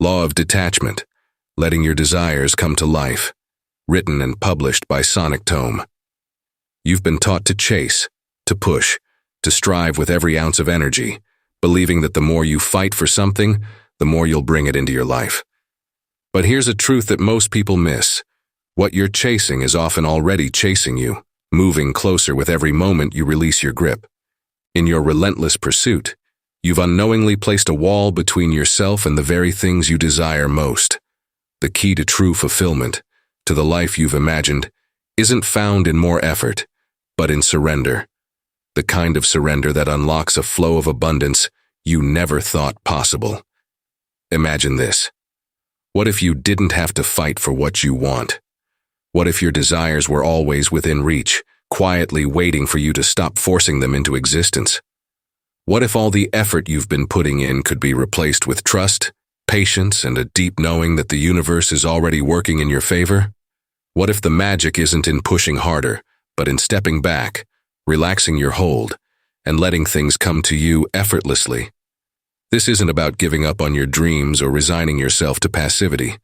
Law of Detachment, Letting Your Desires Come to Life, written and published by Sonic Tome. You've been taught to chase, to push, to strive with every ounce of energy, believing that the more you fight for something, the more you'll bring it into your life. But here's a truth that most people miss. What you're chasing is often already chasing you, moving closer with every moment you release your grip. In your relentless pursuit, you've unknowingly placed a wall between yourself and the very things you desire most. The key to true fulfillment, to the life you've imagined, isn't found in more effort, but in surrender. The kind of surrender that unlocks a flow of abundance you never thought possible. Imagine this. What if you didn't have to fight for what you want? What if your desires were always within reach, quietly waiting for you to stop forcing them into existence? What if all the effort you've been putting in could be replaced with trust, patience, and a deep knowing that the universe is already working in your favor? What if the magic isn't in pushing harder, but in stepping back, relaxing your hold, and letting things come to you effortlessly? This isn't about giving up on your dreams or resigning yourself to passivity.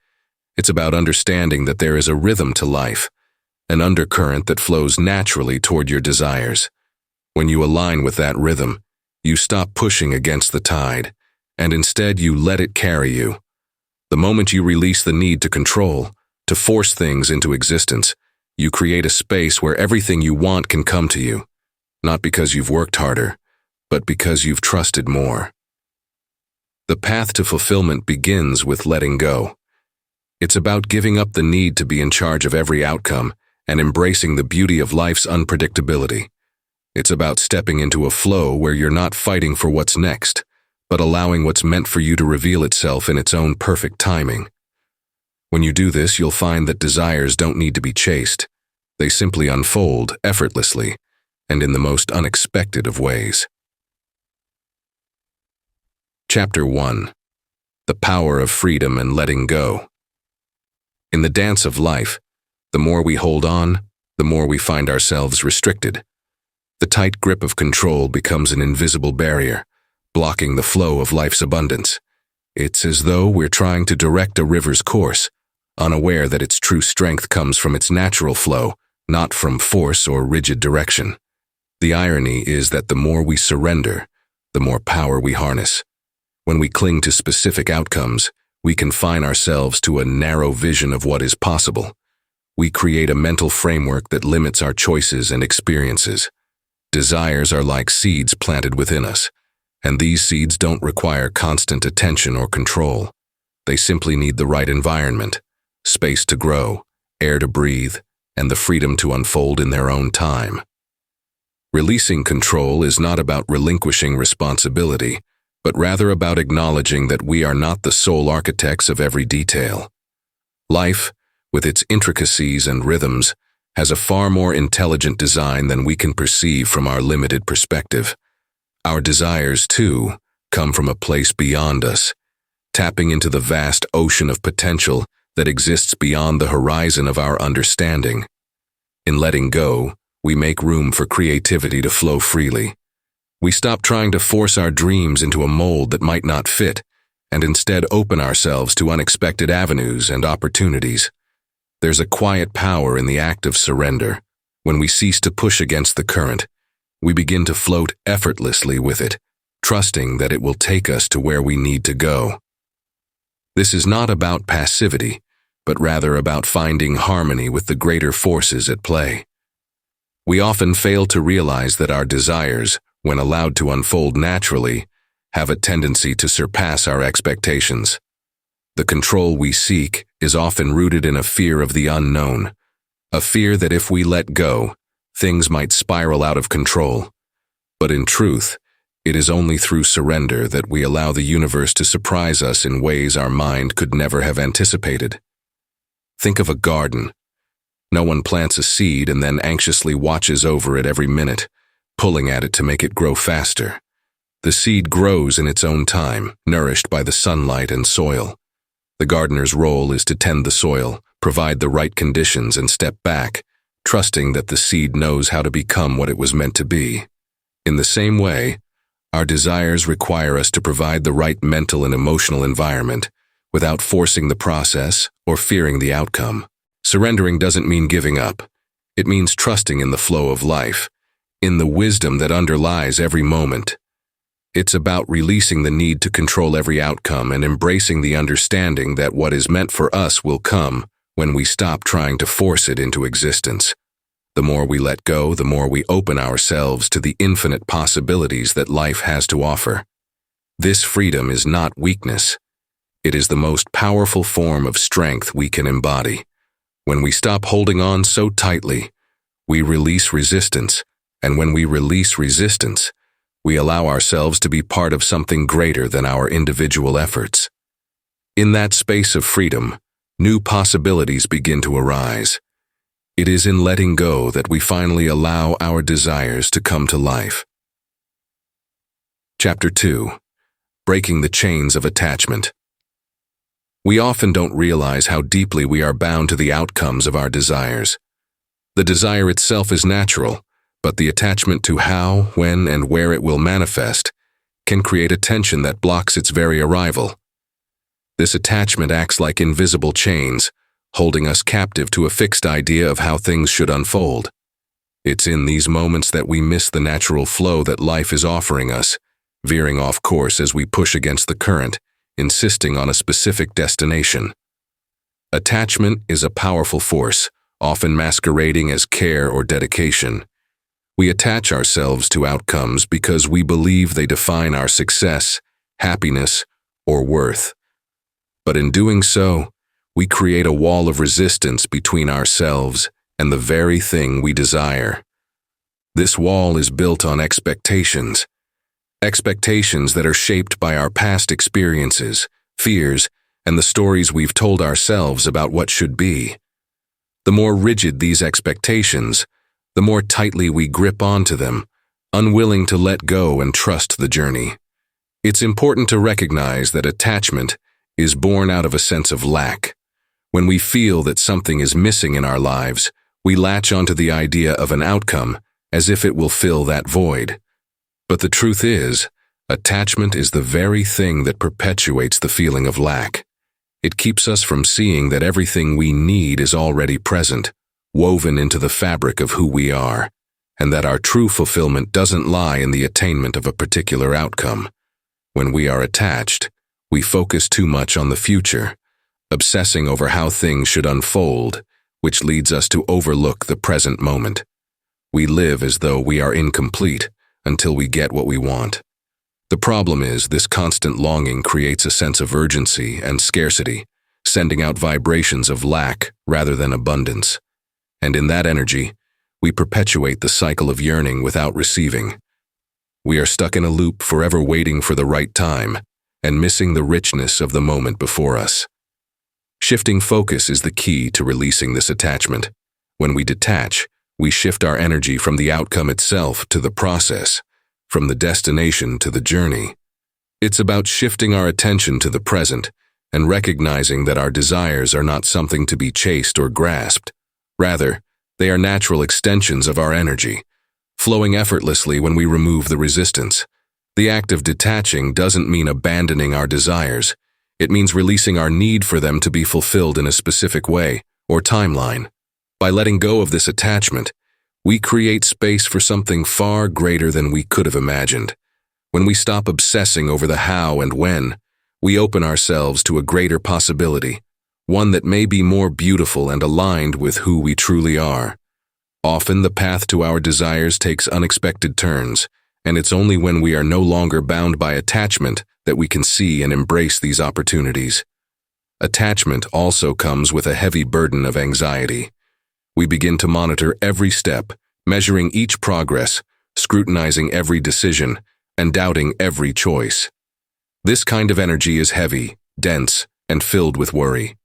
It's about understanding that there is a rhythm to life, an undercurrent that flows naturally toward your desires. When you align with that rhythm, you stop pushing against the tide, and instead you let it carry you. The moment you release the need to control, to force things into existence, you create a space where everything you want can come to you, not because you've worked harder, but because you've trusted more. The path to fulfillment begins with letting go. It's about giving up the need to be in charge of every outcome and embracing the beauty of life's unpredictability. It's about stepping into a flow where you're not fighting for what's next, but allowing what's meant for you to reveal itself in its own perfect timing. When you do this, you'll find that desires don't need to be chased. They simply unfold effortlessly and in the most unexpected of ways. Chapter 1. The Power of Freedom and Letting Go. In the dance of life, the more we hold on, the more we find ourselves restricted. The tight grip of control becomes an invisible barrier, blocking the flow of life's abundance. It's as though we're trying to direct a river's course, unaware that its true strength comes from its natural flow, not from force or rigid direction. The irony is that the more we surrender, the more power we harness. When we cling to specific outcomes, we confine ourselves to a narrow vision of what is possible. We create a mental framework that limits our choices and experiences. Desires are like seeds planted within us, and these seeds don't require constant attention or control. They simply need the right environment, space to grow, air to breathe, and the freedom to unfold in their own time. Releasing control is not about relinquishing responsibility, but rather about acknowledging that we are not the sole architects of every detail. Life, with its intricacies and rhythms, has a far more intelligent design than we can perceive from our limited perspective. Our desires, too, come from a place beyond us, tapping into the vast ocean of potential that exists beyond the horizon of our understanding. In letting go, we make room for creativity to flow freely. We stop trying to force our dreams into a mold that might not fit, and instead open ourselves to unexpected avenues and opportunities. There's a quiet power in the act of surrender. When we cease to push against the current, we begin to float effortlessly with it, trusting that it will take us to where we need to go. This is not about passivity, but rather about finding harmony with the greater forces at play. We often fail to realize that our desires, when allowed to unfold naturally, have a tendency to surpass our expectations. The control we seek is often rooted in a fear of the unknown, a fear that if we let go, things might spiral out of control. But in truth, it is only through surrender that we allow the universe to surprise us in ways our mind could never have anticipated. Think of a garden. No one plants a seed and then anxiously watches over it every minute, pulling at it to make it grow faster. The seed grows in its own time, nourished by the sunlight and soil. The gardener's role is to tend the soil, provide the right conditions, and step back, trusting that the seed knows how to become what it was meant to be. In the same way, our desires require us to provide the right mental and emotional environment, without forcing the process or fearing the outcome. Surrendering doesn't mean giving up. It means trusting in the flow of life, in the wisdom that underlies every moment. It's about releasing the need to control every outcome and embracing the understanding that what is meant for us will come when we stop trying to force it into existence. The more we let go, the more we open ourselves to the infinite possibilities that life has to offer. This freedom is not weakness. It is the most powerful form of strength we can embody. When we stop holding on so tightly, we release resistance, and when we release resistance, we allow ourselves to be part of something greater than our individual efforts. In that space of freedom, new possibilities begin to arise. It is in letting go that we finally allow our desires to come to life. Chapter 2. Breaking the Chains of Attachment. We often don't realize how deeply we are bound to the outcomes of our desires. The desire itself is natural, but the attachment to how, when, and where it will manifest can create a tension that blocks its very arrival. This attachment acts like invisible chains, holding us captive to a fixed idea of how things should unfold. It's in these moments that we miss the natural flow that life is offering us, veering off course as we push against the current, insisting on a specific destination. Attachment is a powerful force, often masquerading as care or dedication. We attach ourselves to outcomes because we believe they define our success, happiness, or worth. But in doing so, we create a wall of resistance between ourselves and the very thing we desire. This wall is built on expectations that are shaped by our past experiences, fears, and the stories we've told ourselves about what should be. The more rigid these expectations, the more tightly we grip onto them, unwilling to let go and trust the journey. It's important to recognize that attachment is born out of a sense of lack. When we feel that something is missing in our lives, we latch onto the idea of an outcome as if it will fill that void. But the truth is, attachment is the very thing that perpetuates the feeling of lack. It keeps us from seeing that everything we need is already present, woven into the fabric of who we are, and that our true fulfillment doesn't lie in the attainment of a particular outcome. When we are attached, we focus too much on the future, obsessing over how things should unfold, which leads us to overlook the present moment. We live as though we are incomplete until we get what we want. The problem is this constant longing creates a sense of urgency and scarcity, sending out vibrations of lack rather than abundance. And in that energy, we perpetuate the cycle of yearning without receiving. We are stuck in a loop, forever waiting for the right time and missing the richness of the moment before us. Shifting focus is the key to releasing this attachment. When we detach, we shift our energy from the outcome itself to the process, from the destination to the journey. It's about shifting our attention to the present and recognizing that our desires are not something to be chased or grasped. Rather, they are natural extensions of our energy, flowing effortlessly when we remove the resistance. The act of detaching doesn't mean abandoning our desires. It means releasing our need for them to be fulfilled in a specific way or timeline. By letting go of this attachment, we create space for something far greater than we could have imagined. When we stop obsessing over the how and when, we open ourselves to a greater possibility, one that may be more beautiful and aligned with who we truly are. Often the path to our desires takes unexpected turns, and it's only when we are no longer bound by attachment that we can see and embrace these opportunities. Attachment also comes with a heavy burden of anxiety. We begin to monitor every step, measuring each progress, scrutinizing every decision, and doubting every choice. This kind of energy is heavy, dense, and filled with worry.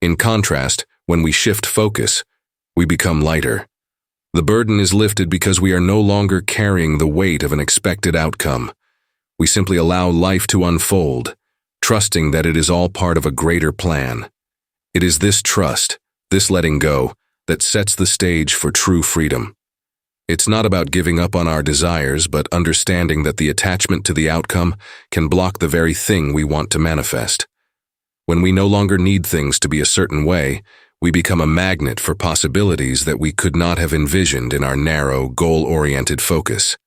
In contrast, when we shift focus, we become lighter. The burden is lifted because we are no longer carrying the weight of an expected outcome. We simply allow life to unfold, trusting that it is all part of a greater plan. It is this trust, this letting go, that sets the stage for true freedom. It's not about giving up on our desires, but understanding that the attachment to the outcome can block the very thing we want to manifest. When we no longer need things to be a certain way, we become a magnet for possibilities that we could not have envisioned in our narrow, goal-oriented focus.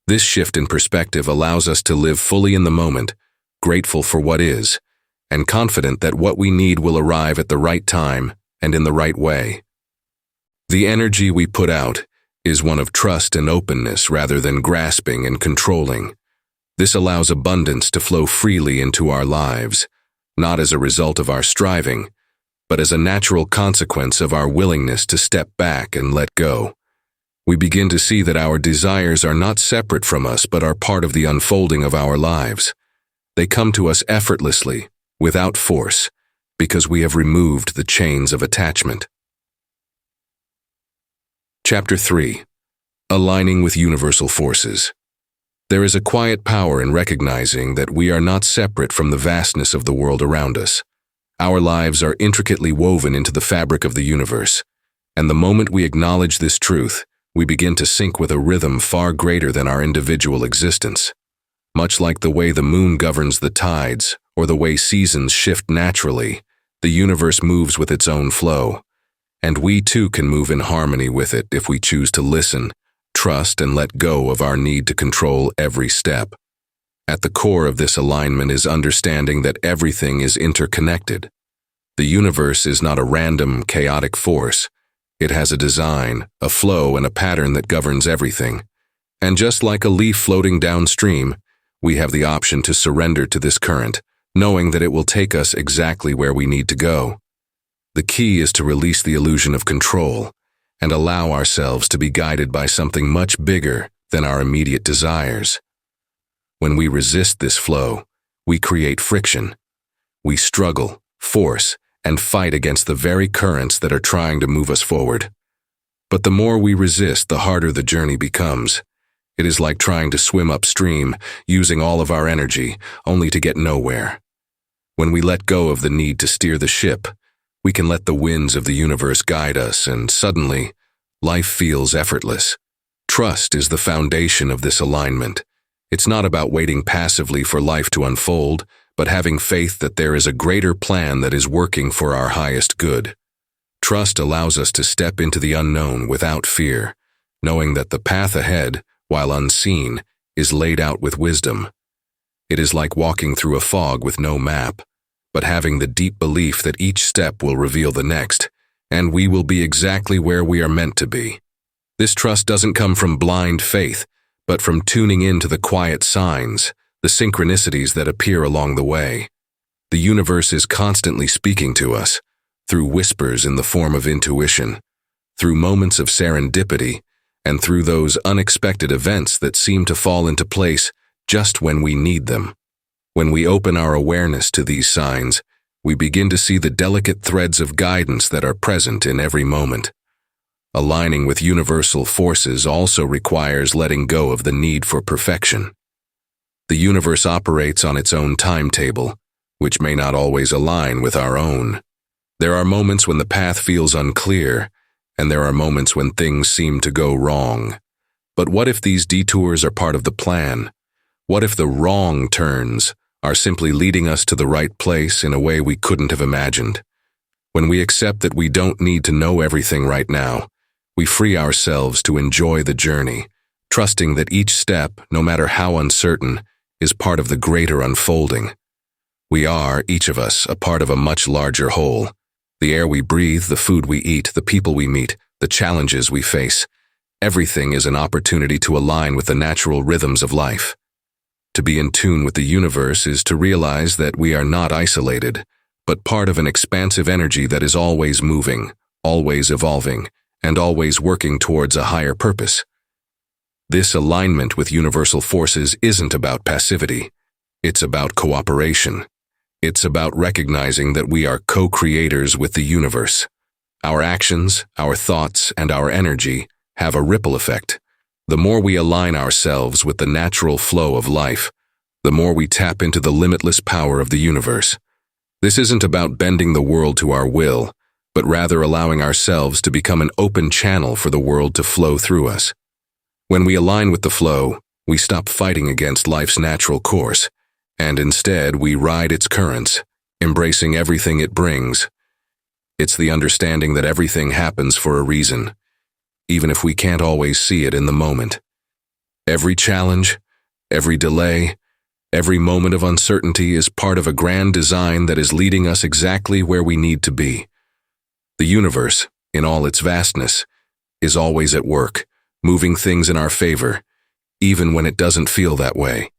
This shift in perspective allows us to live fully in the moment, grateful for what is, and confident that what we need will arrive at the right time and in the right way. The energy we put out is one of trust and openness rather than grasping and controlling. This allows abundance to flow freely into our lives, not as a result of our striving, but as a natural consequence of our willingness to step back and let go. We begin to see that our desires are not separate from us but are part of the unfolding of our lives. They come to us effortlessly, without force, because we have removed the chains of attachment. Chapter 3. Aligning with Universal Forces. There is a quiet power in recognizing that we are not separate from the vastness of the world around us. Our lives are intricately woven into the fabric of the universe, and the moment we acknowledge this truth, we begin to sync with a rhythm far greater than our individual existence. Much like the way the moon governs the tides, or the way seasons shift naturally, the universe moves with its own flow, and we too can move in harmony with it if we choose to listen, trust, and let go of our need to control every step. At the core of this alignment is understanding that everything is interconnected. The universe is not a random, chaotic force. It has a design, a flow, and a pattern that governs everything. And just like a leaf floating downstream, we have the option to surrender to this current, knowing that it will take us exactly where we need to go. The key is to release the illusion of control and allow ourselves to be guided by something much bigger than our immediate desires. When we resist this flow, we create friction. We struggle, force, and fight against the very currents that are trying to move us forward. But the more we resist, the harder the journey becomes. It is like trying to swim upstream, using all of our energy, only to get nowhere. When we let go of the need to steer the ship, we can let the winds of the universe guide us, and suddenly, life feels effortless. Trust is the foundation of this alignment. It's not about waiting passively for life to unfold, but having faith that there is a greater plan that is working for our highest good. Trust allows us to step into the unknown without fear, knowing that the path ahead, while unseen, is laid out with wisdom. It is like walking through a fog with no map, but having the deep belief that each step will reveal the next, and we will be exactly where we are meant to be. This trust doesn't come from blind faith, but from tuning in to the quiet signs, the synchronicities that appear along the way. The universe is constantly speaking to us, through whispers in the form of intuition, through moments of serendipity, and through those unexpected events that seem to fall into place just when we need them. When we open our awareness to these signs, we begin to see the delicate threads of guidance that are present in every moment. Aligning with universal forces also requires letting go of the need for perfection. The universe operates on its own timetable, which may not always align with our own. There are moments when the path feels unclear, and there are moments when things seem to go wrong. But what if these detours are part of the plan? What if the wrong turns are simply leading us to the right place in a way we couldn't have imagined? When we accept that we don't need to know everything right now, we free ourselves to enjoy the journey, trusting that each step, no matter how uncertain, is part of the greater unfolding. We are, each of us, a part of a much larger whole. The air we breathe, the food we eat, the people we meet, the challenges we face. Everything is an opportunity to align with the natural rhythms of life. To be in tune with the universe is to realize that we are not isolated, but part of an expansive energy that is always moving, always evolving, and always working towards a higher purpose. This alignment with universal forces isn't about passivity. It's about cooperation. It's about recognizing that we are co-creators with the universe. Our actions, our thoughts, and our energy have a ripple effect. The more we align ourselves with the natural flow of life, the more we tap into the limitless power of the universe. This isn't about bending the world to our will, but rather allowing ourselves to become an open channel for the world to flow through us. When we align with the flow, we stop fighting against life's natural course, and instead we ride its currents, embracing everything it brings. It's the understanding that everything happens for a reason, even if we can't always see it in the moment. Every challenge, every delay, every moment of uncertainty is part of a grand design that is leading us exactly where we need to be. The universe, in all its vastness, is always at work, moving things in our favor, even when it doesn't feel that way.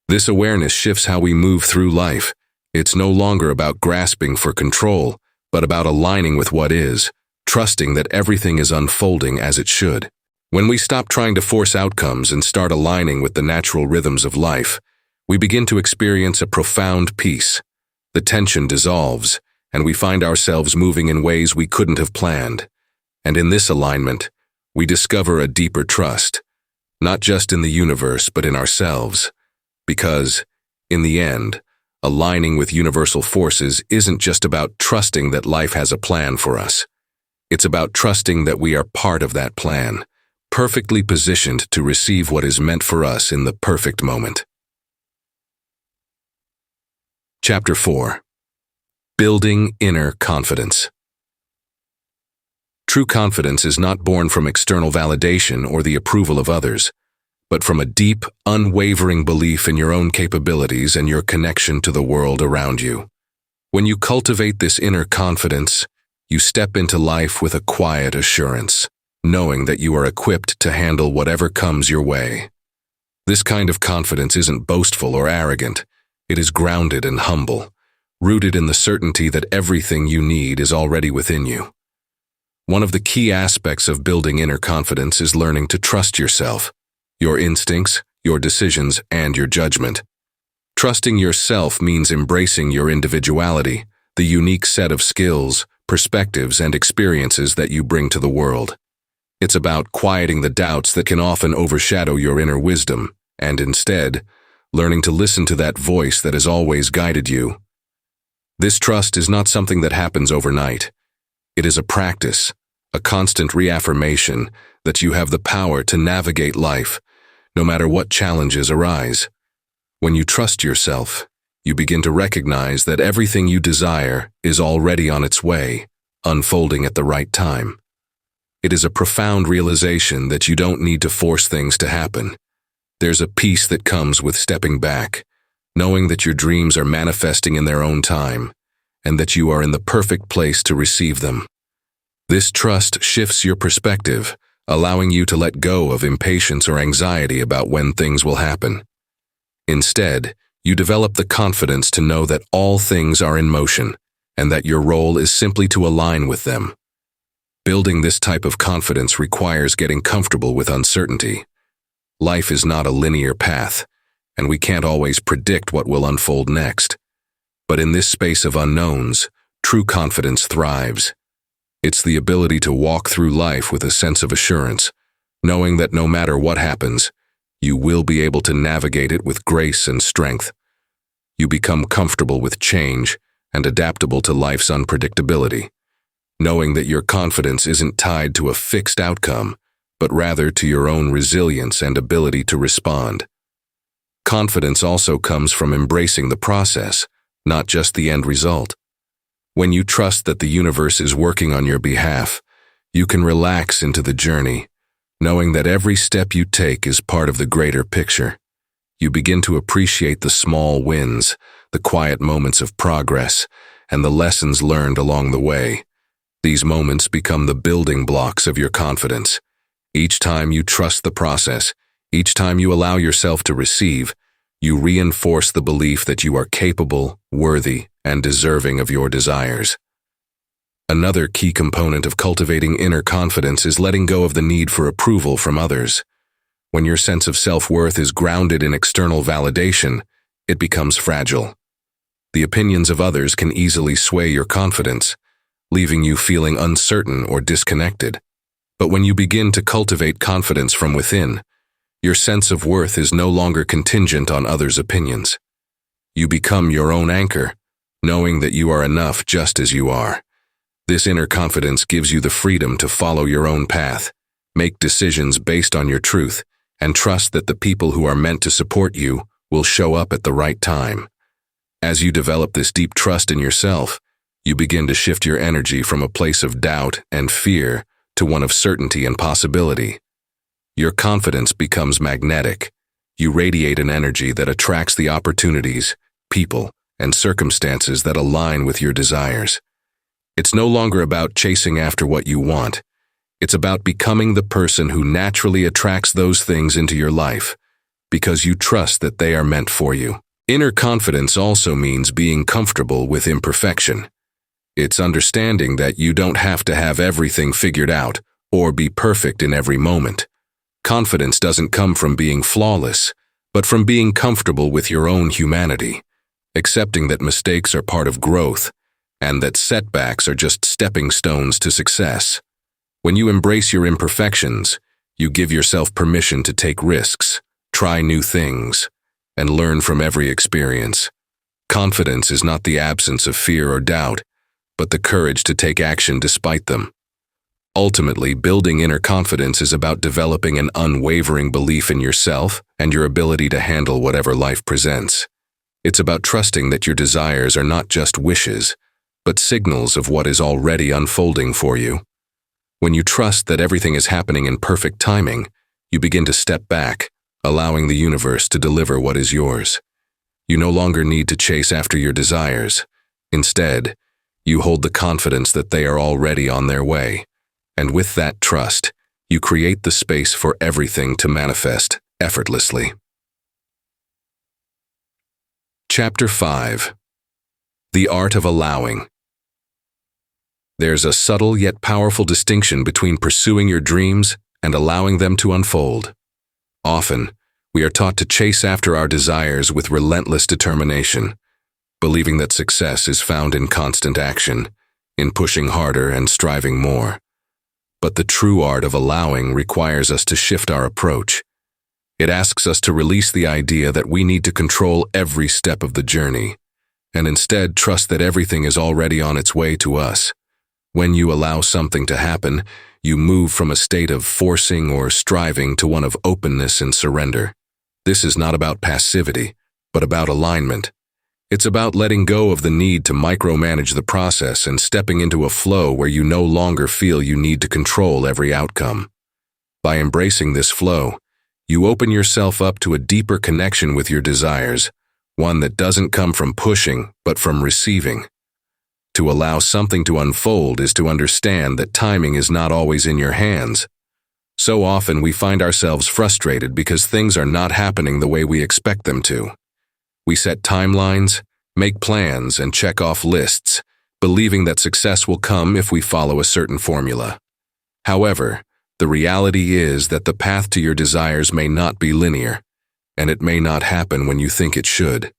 This awareness shifts how we move through life. It's no longer about grasping for control, but about aligning with what is, trusting that everything is unfolding as it should. When we stop trying to force outcomes and start aligning with the natural rhythms of life, we begin to experience a profound peace. The tension dissolves, and we find ourselves moving in ways we couldn't have planned. And in this alignment, we discover a deeper trust, not just in the universe but in ourselves. Because, in the end, aligning with universal forces isn't just about trusting that life has a plan for us. It's about trusting that we are part of that plan, perfectly positioned to receive what is meant for us in the perfect moment. Chapter 4. Building Inner Confidence. True confidence is not born from external validation or the approval of others, but from a deep, unwavering belief in your own capabilities and your connection to the world around you. When you cultivate this inner confidence, you step into life with a quiet assurance, knowing that you are equipped to handle whatever comes your way. This kind of confidence isn't boastful or arrogant. It is grounded and humble, rooted in the certainty that everything you need is already within you. One of the key aspects of building inner confidence is learning to trust yourself, your instincts, your decisions, and your judgment. Trusting yourself means embracing your individuality, the unique set of skills, perspectives, and experiences that you bring to the world. It's about quieting the doubts that can often overshadow your inner wisdom, and instead, learning to listen to that voice that has always guided you. This trust is not something that happens overnight. It is a practice, a constant reaffirmation that you have the power to navigate life, no matter what challenges arise. When you trust yourself, you begin to recognize that everything you desire is already on its way, unfolding at the right time. It is a profound realization that you don't need to force things to happen. There's a peace that comes with stepping back, knowing that your dreams are manifesting in their own time, and that you are in the perfect place to receive them. This trust shifts your perspective, allowing you to let go of impatience or anxiety about when things will happen. Instead, you develop the confidence to know that all things are in motion, and that your role is simply to align with them. Building this type of confidence requires getting comfortable with uncertainty. Life is not a linear path, and we can't always predict what will unfold next. But in this space of unknowns, true confidence thrives. It's the ability to walk through life with a sense of assurance, knowing that no matter what happens, you will be able to navigate it with grace and strength. You become comfortable with change and adaptable to life's unpredictability, knowing that your confidence isn't tied to a fixed outcome, but rather to your own resilience and ability to respond. Confidence also comes from embracing the process, not just the end result. When you trust that the universe is working on your behalf, you can relax into the journey, knowing that every step you take is part of the greater picture. You begin to appreciate the small wins, the quiet moments of progress, and the lessons learned along the way. These moments become the building blocks of your confidence. Each time you trust the process, each time you allow yourself to receive, you reinforce the belief that you are capable, worthy, and deserving of your desires. Another key component of cultivating inner confidence is letting go of the need for approval from others. When your sense of self-worth is grounded in external validation, it becomes fragile. The opinions of others can easily sway your confidence, leaving you feeling uncertain or disconnected. But when you begin to cultivate confidence from within, your sense of worth is no longer contingent on others' opinions. You become your own anchor, knowing that you are enough just as you are. This inner confidence gives you the freedom to follow your own path, make decisions based on your truth, and trust that the people who are meant to support you will show up at the right time. As you develop this deep trust in yourself, you begin to shift your energy from a place of doubt and fear to one of certainty and possibility. Your confidence becomes magnetic. You radiate an energy that attracts the opportunities, people, and circumstances that align with your desires. It's no longer about chasing after what you want. It's about becoming the person who naturally attracts those things into your life, because you trust that they are meant for you. Inner confidence also means being comfortable with imperfection. It's understanding that you don't have to have everything figured out or be perfect in every moment. Confidence doesn't come from being flawless, but from being comfortable with your own humanity, accepting that mistakes are part of growth and that setbacks are just stepping stones to success. When you embrace your imperfections, you give yourself permission to take risks, try new things, and learn from every experience. Confidence is not the absence of fear or doubt, but the courage to take action despite them. Ultimately, building inner confidence is about developing an unwavering belief in yourself and your ability to handle whatever life presents. It's about trusting that your desires are not just wishes, but signals of what is already unfolding for you. When you trust that everything is happening in perfect timing, you begin to step back, allowing the universe to deliver what is yours. You no longer need to chase after your desires. Instead, you hold the confidence that they are already on their way. And with that trust, you create the space for everything to manifest effortlessly. Chapter 5. The Art of Allowing. There's a subtle yet powerful distinction between pursuing your dreams and allowing them to unfold. Often, we are taught to chase after our desires with relentless determination, believing that success is found in constant action, in pushing harder and striving more. But the true art of allowing requires us to shift our approach. It asks us to release the idea that we need to control every step of the journey, and instead trust that everything is already on its way to us. When you allow something to happen, you move from a state of forcing or striving to one of openness and surrender. This is not about passivity, but about alignment. It's about letting go of the need to micromanage the process and stepping into a flow where you no longer feel you need to control every outcome. By embracing this flow, you open yourself up to a deeper connection with your desires, one that doesn't come from pushing, but from receiving. To allow something to unfold is to understand that timing is not always in your hands. So often we find ourselves frustrated because things are not happening the way we expect them to. We set timelines, make plans, and check off lists, believing that success will come if we follow a certain formula. However, the reality is that the path to your desires may not be linear, and it may not happen when you think it should.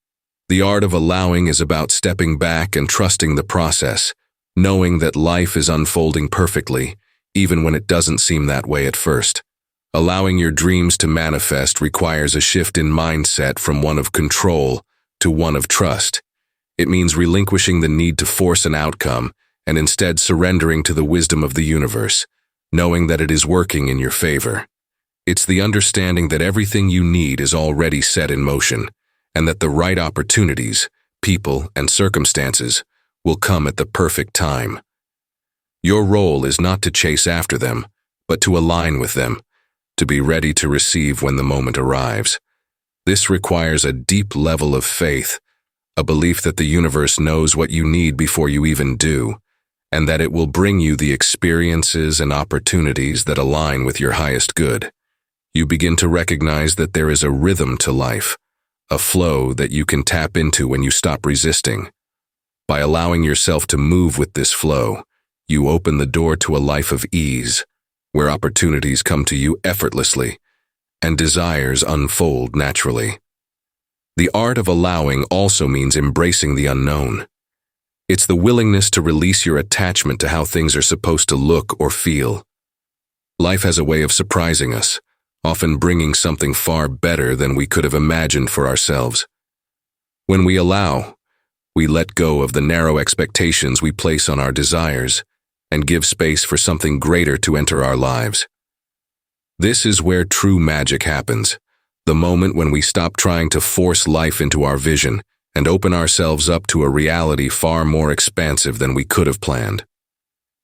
The art of allowing is about stepping back and trusting the process, knowing that life is unfolding perfectly, even when it doesn't seem that way at first. Allowing your dreams to manifest requires a shift in mindset from one of control to one of trust. It means relinquishing the need to force an outcome and instead surrendering to the wisdom of the universe, knowing that it is working in your favor. It's the understanding that everything you need is already set in motion, and that the right opportunities, people, and circumstances will come at the perfect time. Your role is not to chase after them, but to align with them, to be ready to receive when the moment arrives. This requires a deep level of faith, a belief that the universe knows what you need before you even do, and that it will bring you the experiences and opportunities that align with your highest good. You begin to recognize that there is a rhythm to life, a flow that you can tap into when you stop resisting. By allowing yourself to move with this flow, you open the door to a life of ease, where opportunities come to you effortlessly and desires unfold naturally. The art of allowing also means embracing the unknown. It's the willingness to release your attachment to how things are supposed to look or feel. Life has a way of surprising us, often bringing something far better than we could have imagined for ourselves. When we allow, we let go of the narrow expectations we place on our desires and give space for something greater to enter our lives. This is where true magic happens, the moment when we stop trying to force life into our vision and open ourselves up to a reality far more expansive than we could have planned.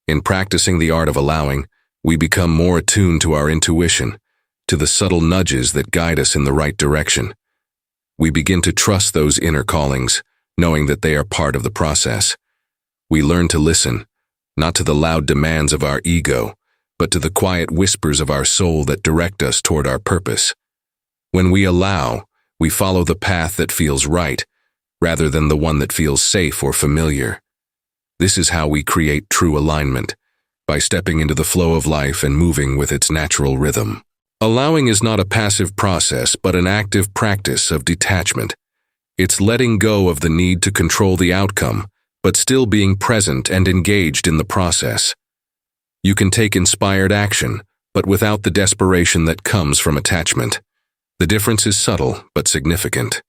In practicing the art of allowing, we become more attuned to our intuition, to the subtle nudges that guide us in the right direction. We begin to trust those inner callings, knowing that they are part of the process. We learn to listen, not to the loud demands of our ego, but to the quiet whispers of our soul that direct us toward our purpose. When we allow, we follow the path that feels right, rather than the one that feels safe or familiar. This is how we create true alignment, by stepping into the flow of life and moving with its natural rhythm. Allowing is not a passive process, but an active practice of detachment. It's letting go of the need to control the outcome, but still being present and engaged in the process. You can take inspired action, but without the desperation that comes from attachment. The difference is subtle, but significant.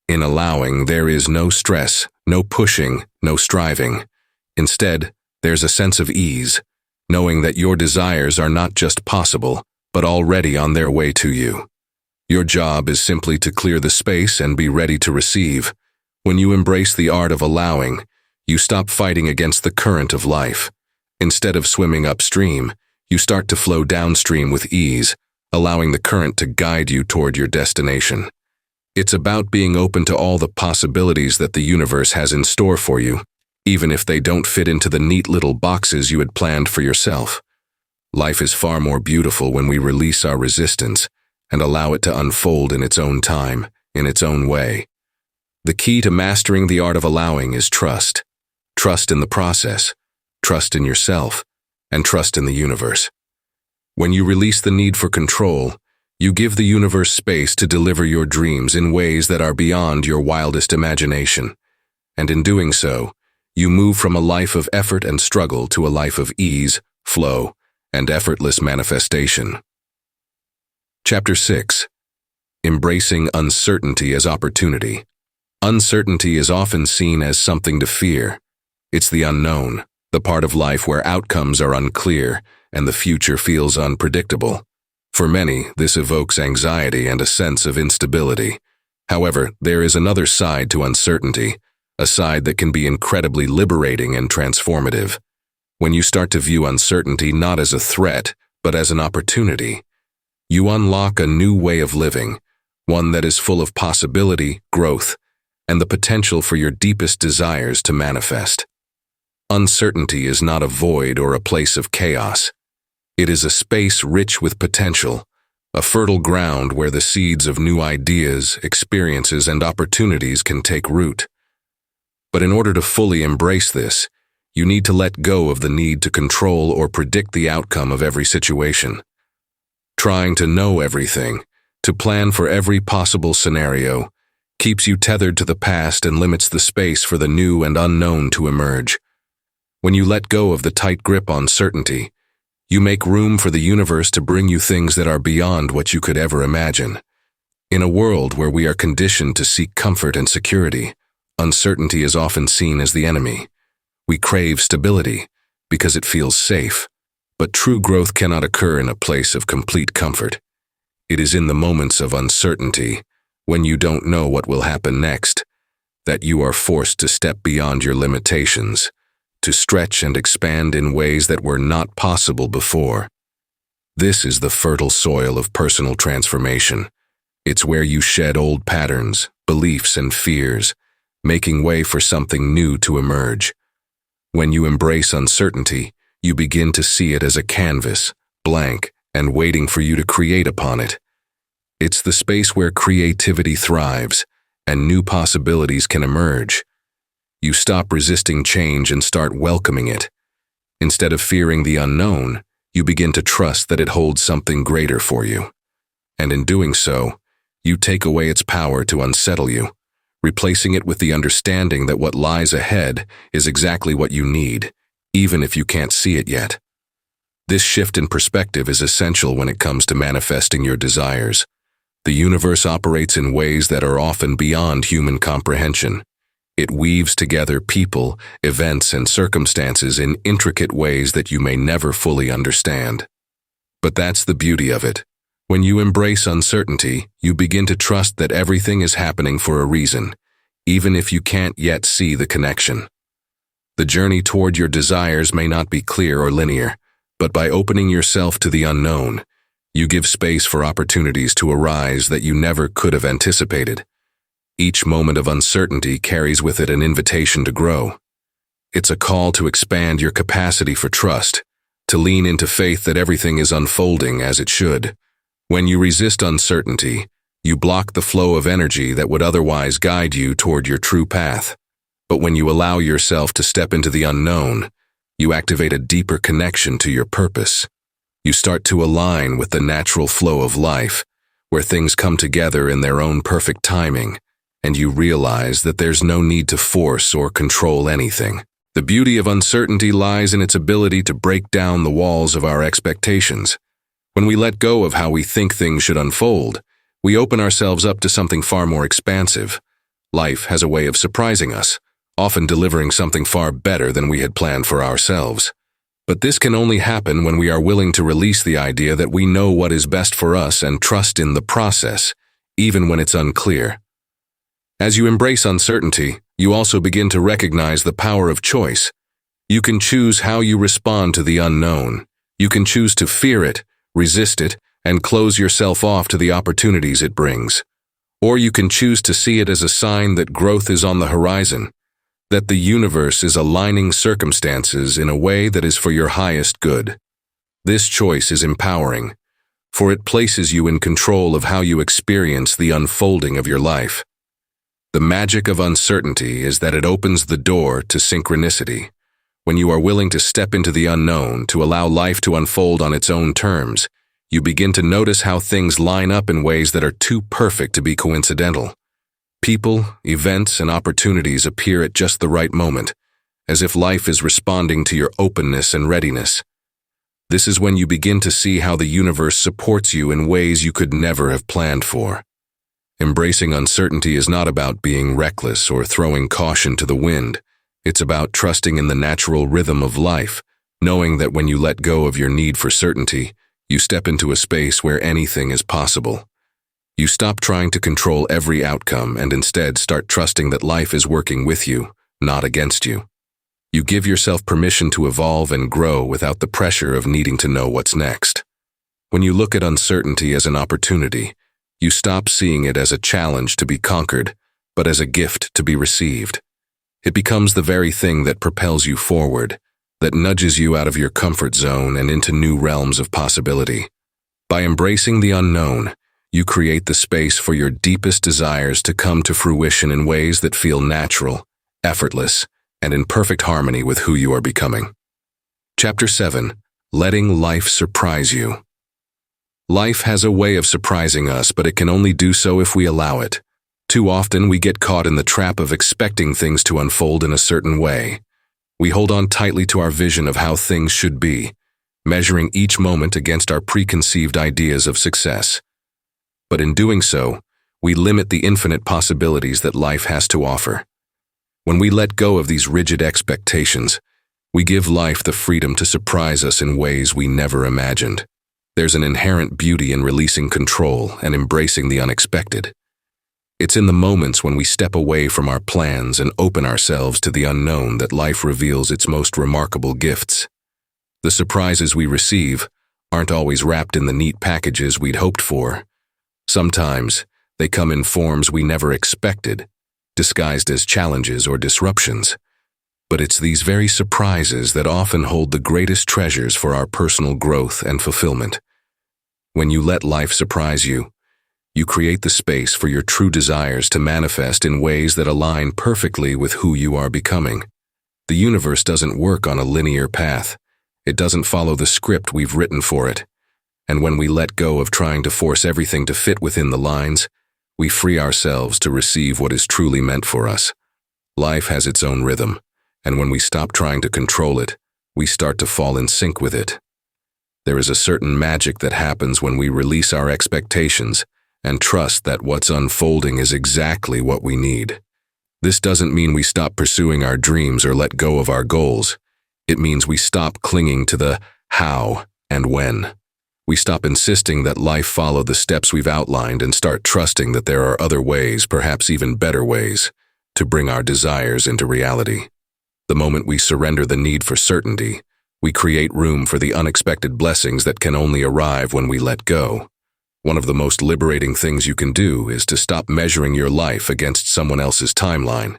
In allowing, there is no stress, no pushing, no striving. Instead, there's a sense of ease, knowing that your desires are not just possible, but already on their way to you. Your job is simply to clear the space and be ready to receive. When you embrace the art of allowing, you stop fighting against the current of life. Instead of swimming upstream, you start to flow downstream with ease, allowing the current to guide you toward your destination. It's about being open to all the possibilities that the universe has in store for you, even if they don't fit into the neat little boxes you had planned for yourself. Life is far more beautiful when we release our resistance and allow it to unfold in its own time, in its own way. The key to mastering the art of allowing is trust. Trust in the process, trust in yourself, and trust in the universe. When you release the need for control, you give the universe space to deliver your dreams in ways that are beyond your wildest imagination. And in doing so, you move from a life of effort and struggle to a life of ease, flow, and effortless manifestation. Chapter 6. Embracing uncertainty as opportunity. Uncertainty is often seen as something to fear. It's the unknown, the part of life where outcomes are unclear and the future feels unpredictable. For many, this evokes anxiety and a sense of instability. However, there is another side to uncertainty, a side that can be incredibly liberating and transformative. When you start to view uncertainty not as a threat, but as an opportunity, you unlock a new way of living, one that is full of possibility, growth, and the potential for your deepest desires to manifest. Uncertainty is not a void or a place of chaos. It is a space rich with potential, a fertile ground where the seeds of new ideas, experiences, and opportunities can take root. But in order to fully embrace this, you need to let go of the need to control or predict the outcome of every situation. Trying to know everything, to plan for every possible scenario, keeps you tethered to the past and limits the space for the new and unknown to emerge. When you let go of the tight grip on certainty, you make room for the universe to bring you things that are beyond what you could ever imagine. In a world where we are conditioned to seek comfort and security, uncertainty is often seen as the enemy. We crave stability because it feels safe, but true growth cannot occur in a place of complete comfort. It is in the moments of uncertainty, when you don't know what will happen next, that you are forced to step beyond your limitations, to stretch and expand in ways that were not possible before. This is the fertile soil of personal transformation. It's where you shed old patterns, beliefs, and fears, making way for something new to emerge. When you embrace uncertainty, you begin to see it as a canvas, blank, and waiting for you to create upon it. It's the space where creativity thrives and new possibilities can emerge. You stop resisting change and start welcoming it. Instead of fearing the unknown, you begin to trust that it holds something greater for you. And in doing so, you take away its power to unsettle you, replacing it with the understanding that what lies ahead is exactly what you need, even if you can't see it yet. This shift in perspective is essential when it comes to manifesting your desires. The universe operates in ways that are often beyond human comprehension. It weaves together people, events, and circumstances in intricate ways that you may never fully understand. But that's the beauty of it. When you embrace uncertainty, you begin to trust that everything is happening for a reason, even if you can't yet see the connection. The journey toward your desires may not be clear or linear, but by opening yourself to the unknown, you give space for opportunities to arise that you never could have anticipated. Each moment of uncertainty carries with it an invitation to grow. It's a call to expand your capacity for trust, to lean into faith that everything is unfolding as it should. When you resist uncertainty, you block the flow of energy that would otherwise guide you toward your true path. But when you allow yourself to step into the unknown, you activate a deeper connection to your purpose. You start to align with the natural flow of life, where things come together in their own perfect timing, and you realize that there's no need to force or control anything. The beauty of uncertainty lies in its ability to break down the walls of our expectations. When we let go of how we think things should unfold, we open ourselves up to something far more expansive. Life has a way of surprising us, often delivering something far better than we had planned for ourselves. But this can only happen when we are willing to release the idea that we know what is best for us and trust in the process, even when it's unclear. As you embrace uncertainty, you also begin to recognize the power of choice. You can choose how you respond to the unknown. You can choose to fear it, resist it, and close yourself off to the opportunities it brings. Or you can choose to see it as a sign that growth is on the horizon, that the universe is aligning circumstances in a way that is for your highest good. This choice is empowering, for it places you in control of how you experience the unfolding of your life. The magic of uncertainty is that it opens the door to synchronicity. When you are willing to step into the unknown, to allow life to unfold on its own terms, you begin to notice how things line up in ways that are too perfect to be coincidental. People, events, and opportunities appear at just the right moment, as if life is responding to your openness and readiness. This is when you begin to see how the universe supports you in ways you could never have planned for. Embracing uncertainty is not about being reckless or throwing caution to the wind. It's about trusting in the natural rhythm of life, knowing that when you let go of your need for certainty, you step into a space where anything is possible. You stop trying to control every outcome and instead start trusting that life is working with you, not against you. You give yourself permission to evolve and grow without the pressure of needing to know what's next. When you look at uncertainty as an opportunity, you stop seeing it as a challenge to be conquered, but as a gift to be received. It becomes the very thing that propels you forward, that nudges you out of your comfort zone and into new realms of possibility. By embracing the unknown, you create the space for your deepest desires to come to fruition in ways that feel natural, effortless, and in perfect harmony with who you are becoming. Chapter 7. Letting Life Surprise You. Life has a way of surprising us, but it can only do so if we allow it. Too often we get caught in the trap of expecting things to unfold in a certain way. We hold on tightly to our vision of how things should be, measuring each moment against our preconceived ideas of success. But in doing so, we limit the infinite possibilities that life has to offer. When we let go of these rigid expectations, we give life the freedom to surprise us in ways we never imagined. There's an inherent beauty in releasing control and embracing the unexpected. It's in the moments when we step away from our plans and open ourselves to the unknown that life reveals its most remarkable gifts. The surprises we receive aren't always wrapped in the neat packages we'd hoped for. Sometimes they come in forms we never expected, disguised as challenges or disruptions. But it's these very surprises that often hold the greatest treasures for our personal growth and fulfillment. When you let life surprise you, you create the space for your true desires to manifest in ways that align perfectly with who you are becoming. The universe doesn't work on a linear path. It doesn't follow the script we've written for it. And when we let go of trying to force everything to fit within the lines, we free ourselves to receive what is truly meant for us. Life has its own rhythm, and when we stop trying to control it, we start to fall in sync with it. There is a certain magic that happens when we release our expectations and trust that what's unfolding is exactly what we need. This doesn't mean we stop pursuing our dreams or let go of our goals. It means we stop clinging to the how and when. We stop insisting that life follow the steps we've outlined and start trusting that there are other ways, perhaps even better ways, to bring our desires into reality. The moment we surrender the need for certainty, we create room for the unexpected blessings that can only arrive when we let go. One of the most liberating things you can do is to stop measuring your life against someone else's timeline.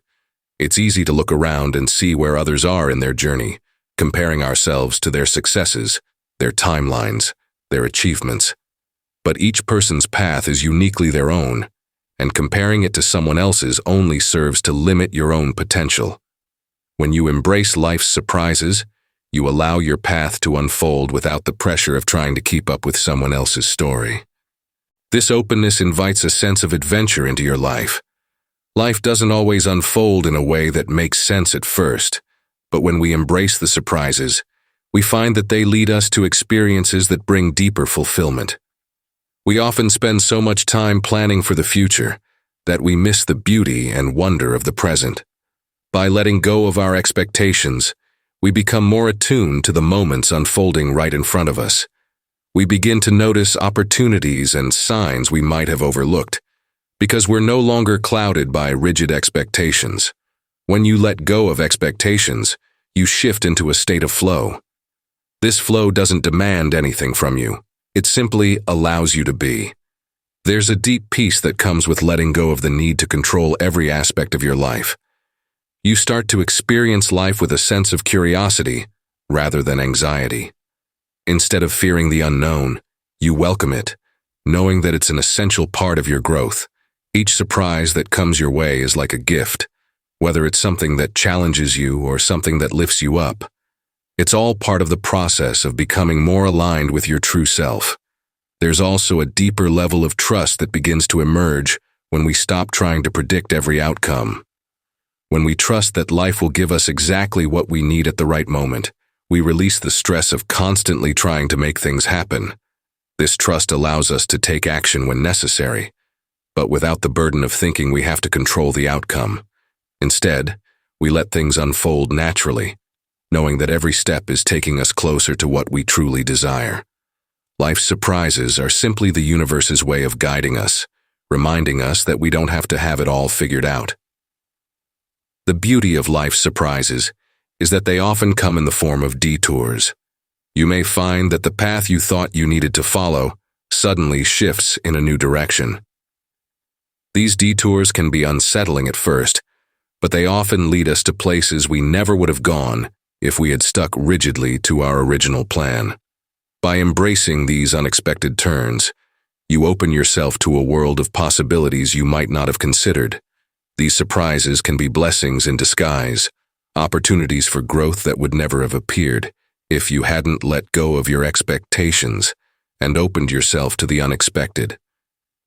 It's easy to look around and see where others are in their journey, comparing ourselves to their successes, their timelines, their achievements. But each person's path is uniquely their own, and comparing it to someone else's only serves to limit your own potential. When you embrace life's surprises, you allow your path to unfold without the pressure of trying to keep up with someone else's story. This openness invites a sense of adventure into your life. Life doesn't always unfold in a way that makes sense at first, but when we embrace the surprises, we find that they lead us to experiences that bring deeper fulfillment. We often spend so much time planning for the future that we miss the beauty and wonder of the present. By letting go of our expectations, we become more attuned to the moments unfolding right in front of us. We begin to notice opportunities and signs we might have overlooked, because we're no longer clouded by rigid expectations. When you let go of expectations, you shift into a state of flow. This flow doesn't demand anything from you. It simply allows you to be. There's a deep peace that comes with letting go of the need to control every aspect of your life. You start to experience life with a sense of curiosity rather than anxiety. Instead of fearing the unknown, you welcome it, knowing that it's an essential part of your growth. Each surprise that comes your way is like a gift, whether it's something that challenges you or something that lifts you up. It's all part of the process of becoming more aligned with your true self. There's also a deeper level of trust that begins to emerge when we stop trying to predict every outcome. When we trust that life will give us exactly what we need at the right moment, we release the stress of constantly trying to make things happen. This trust allows us to take action when necessary, but without the burden of thinking we have to control the outcome. Instead, we let things unfold naturally, knowing that every step is taking us closer to what we truly desire. Life's surprises are simply the universe's way of guiding us, reminding us that we don't have to have it all figured out. The beauty of life's surprises is that they often come in the form of detours. You may find that the path you thought you needed to follow suddenly shifts in a new direction. These detours can be unsettling at first, but they often lead us to places we never would have gone if we had stuck rigidly to our original plan. By embracing these unexpected turns, you open yourself to a world of possibilities you might not have considered. These surprises can be blessings in disguise, opportunities for growth that would never have appeared if you hadn't let go of your expectations and opened yourself to the unexpected.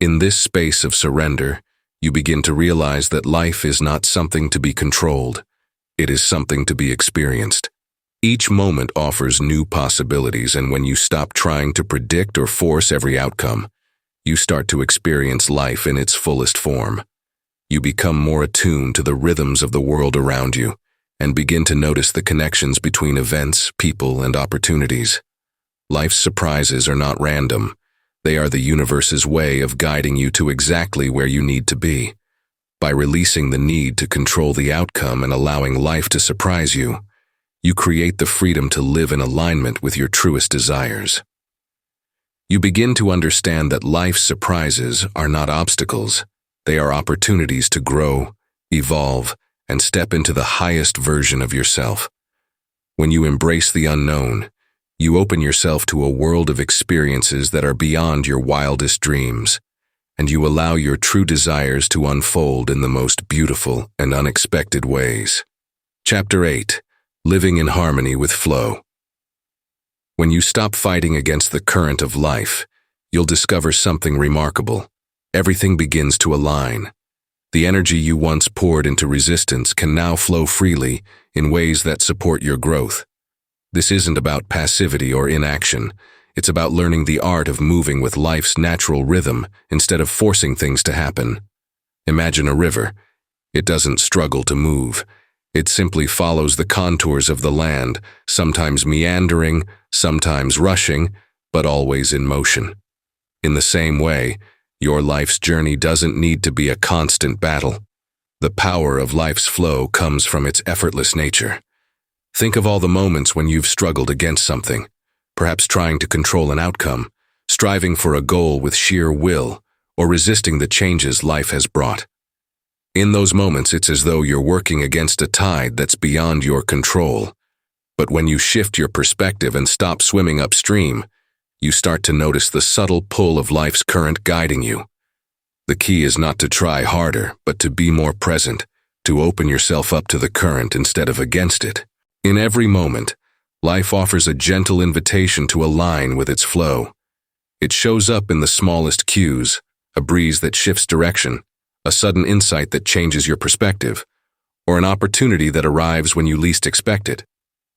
In this space of surrender, you begin to realize that life is not something to be controlled. It is something to be experienced. Each moment offers new possibilities, and when you stop trying to predict or force every outcome, you start to experience life in its fullest form. You become more attuned to the rhythms of the world around you and begin to notice the connections between events, people, and opportunities. Life's surprises are not random. They are the universe's way of guiding you to exactly where you need to be. By releasing the need to control the outcome and allowing life to surprise you, you create the freedom to live in alignment with your truest desires. You begin to understand that life's surprises are not obstacles. They are opportunities to grow, evolve, and step into the highest version of yourself. When you embrace the unknown, you open yourself to a world of experiences that are beyond your wildest dreams, and you allow your true desires to unfold in the most beautiful and unexpected ways. Chapter 8. Living in Harmony with Flow. When you stop fighting against the current of life, you'll discover something remarkable. Everything begins to align. The energy you once poured into resistance can now flow freely in ways that support your growth. This isn't about passivity or inaction. It's about learning the art of moving with life's natural rhythm instead of forcing things to happen. Imagine a river. It doesn't struggle to move. It simply follows the contours of the land, sometimes meandering, sometimes rushing, but always in motion. In the same way, your life's journey doesn't need to be a constant battle. The power of life's flow comes from its effortless nature. Think of all the moments when you've struggled against something, perhaps trying to control an outcome, striving for a goal with sheer will, or resisting the changes life has brought. In those moments, it's as though you're working against a tide that's beyond your control. But when you shift your perspective and stop swimming upstream, you start to notice the subtle pull of life's current guiding you. The key is not to try harder, but to be more present, to open yourself up to the current instead of against it. In every moment, life offers a gentle invitation to align with its flow. It shows up in the smallest cues, a breeze that shifts direction, a sudden insight that changes your perspective, or an opportunity that arrives when you least expect it.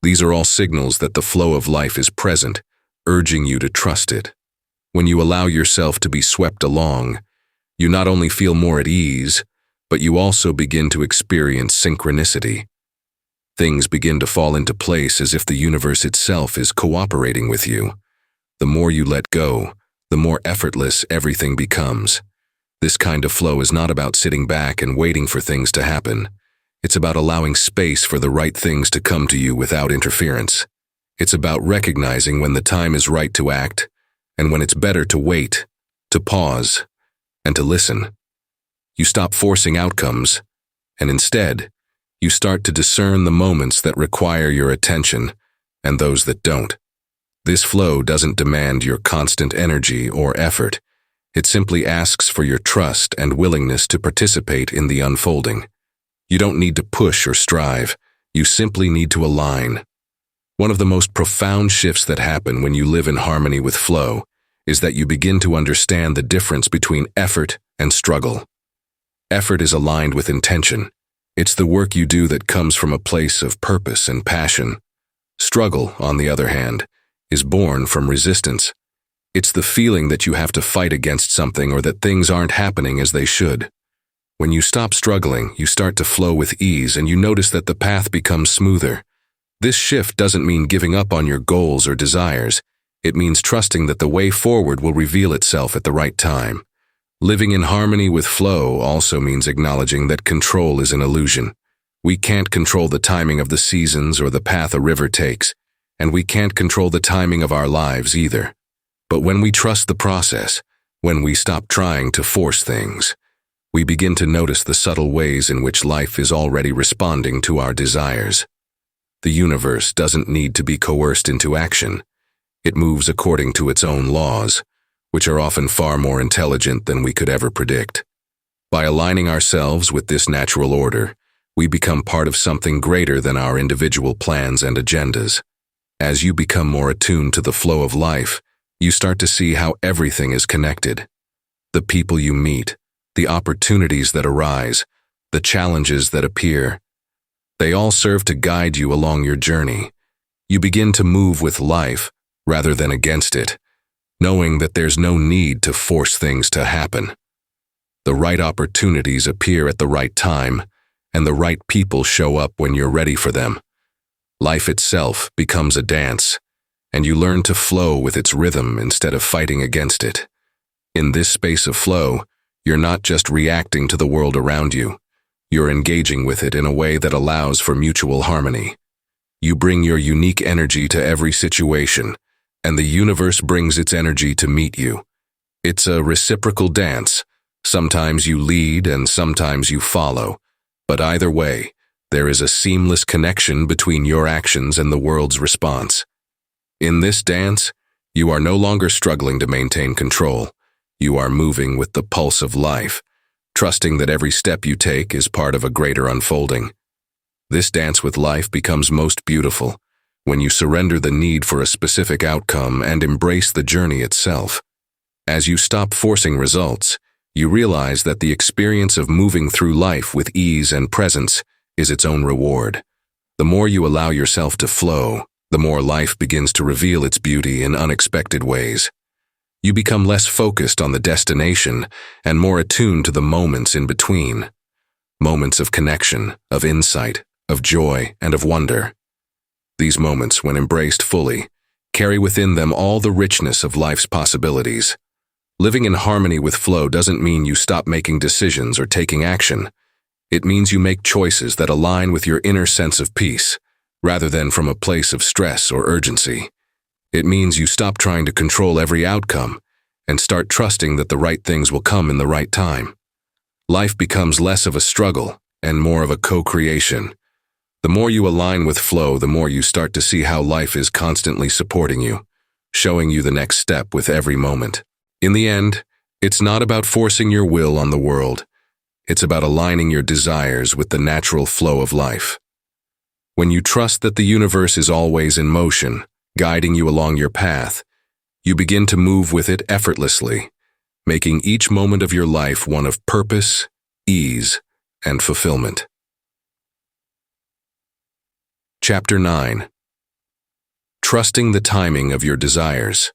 These are all signals that the flow of life is present, urging you to trust it. When you allow yourself to be swept along, you not only feel more at ease, but you also begin to experience synchronicity. Things begin to fall into place as if the universe itself is cooperating with you. The more you let go, the more effortless everything becomes. This kind of flow is not about sitting back and waiting for things to happen. It's about allowing space for the right things to come to you without interference. It's about recognizing when the time is right to act, and when it's better to wait, to pause, and to listen. You stop forcing outcomes, and instead, you start to discern the moments that require your attention and those that don't. This flow doesn't demand your constant energy or effort. It simply asks for your trust and willingness to participate in the unfolding. You don't need to push or strive. You simply need to align. One of the most profound shifts that happen when you live in harmony with flow is that you begin to understand the difference between effort and struggle. Effort is aligned with intention. It's the work you do that comes from a place of purpose and passion. Struggle, on the other hand, is born from resistance. It's the feeling that you have to fight against something or that things aren't happening as they should. When you stop struggling, you start to flow with ease and you notice that the path becomes smoother. This shift doesn't mean giving up on your goals or desires. It means trusting that the way forward will reveal itself at the right time. Living in harmony with flow also means acknowledging that control is an illusion. We can't control the timing of the seasons or the path a river takes, and we can't control the timing of our lives either. But when we trust the process, when we stop trying to force things, we begin to notice the subtle ways in which life is already responding to our desires. The universe doesn't need to be coerced into action. It moves according to its own laws, which are often far more intelligent than we could ever predict. By aligning ourselves with this natural order, we become part of something greater than our individual plans and agendas. As you become more attuned to the flow of life, you start to see how everything is connected. The people you meet, the opportunities that arise, the challenges that appear, they all serve to guide you along your journey. You begin to move with life rather than against it, knowing that there's no need to force things to happen. The right opportunities appear at the right time, and the right people show up when you're ready for them. Life itself becomes a dance, and you learn to flow with its rhythm instead of fighting against it. In this space of flow, you're not just reacting to the world around you. You're engaging with it in a way that allows for mutual harmony. You bring your unique energy to every situation, and the universe brings its energy to meet you. It's a reciprocal dance. Sometimes you lead and sometimes you follow, but either way, there is a seamless connection between your actions and the world's response. In this dance, you are no longer struggling to maintain control. You are moving with the pulse of life, trusting that every step you take is part of a greater unfolding. This dance with life becomes most beautiful when you surrender the need for a specific outcome and embrace the journey itself. As you stop forcing results, you realize that the experience of moving through life with ease and presence is its own reward. The more you allow yourself to flow, the more life begins to reveal its beauty in unexpected ways. You become less focused on the destination and more attuned to the moments in between. Moments of connection, of insight, of joy, and of wonder. These moments, when embraced fully, carry within them all the richness of life's possibilities. Living in harmony with flow doesn't mean you stop making decisions or taking action. It means you make choices that align with your inner sense of peace, rather than from a place of stress or urgency. It means you stop trying to control every outcome and start trusting that the right things will come in the right time. Life becomes less of a struggle and more of a co-creation. The more you align with flow, the more you start to see how life is constantly supporting you, showing you the next step with every moment. In the end, it's not about forcing your will on the world. It's about aligning your desires with the natural flow of life. When you trust that the universe is always in motion, guiding you along your path, you begin to move with it effortlessly, making each moment of your life one of purpose, ease, and fulfillment. Chapter 9. Trusting the timing of your desires.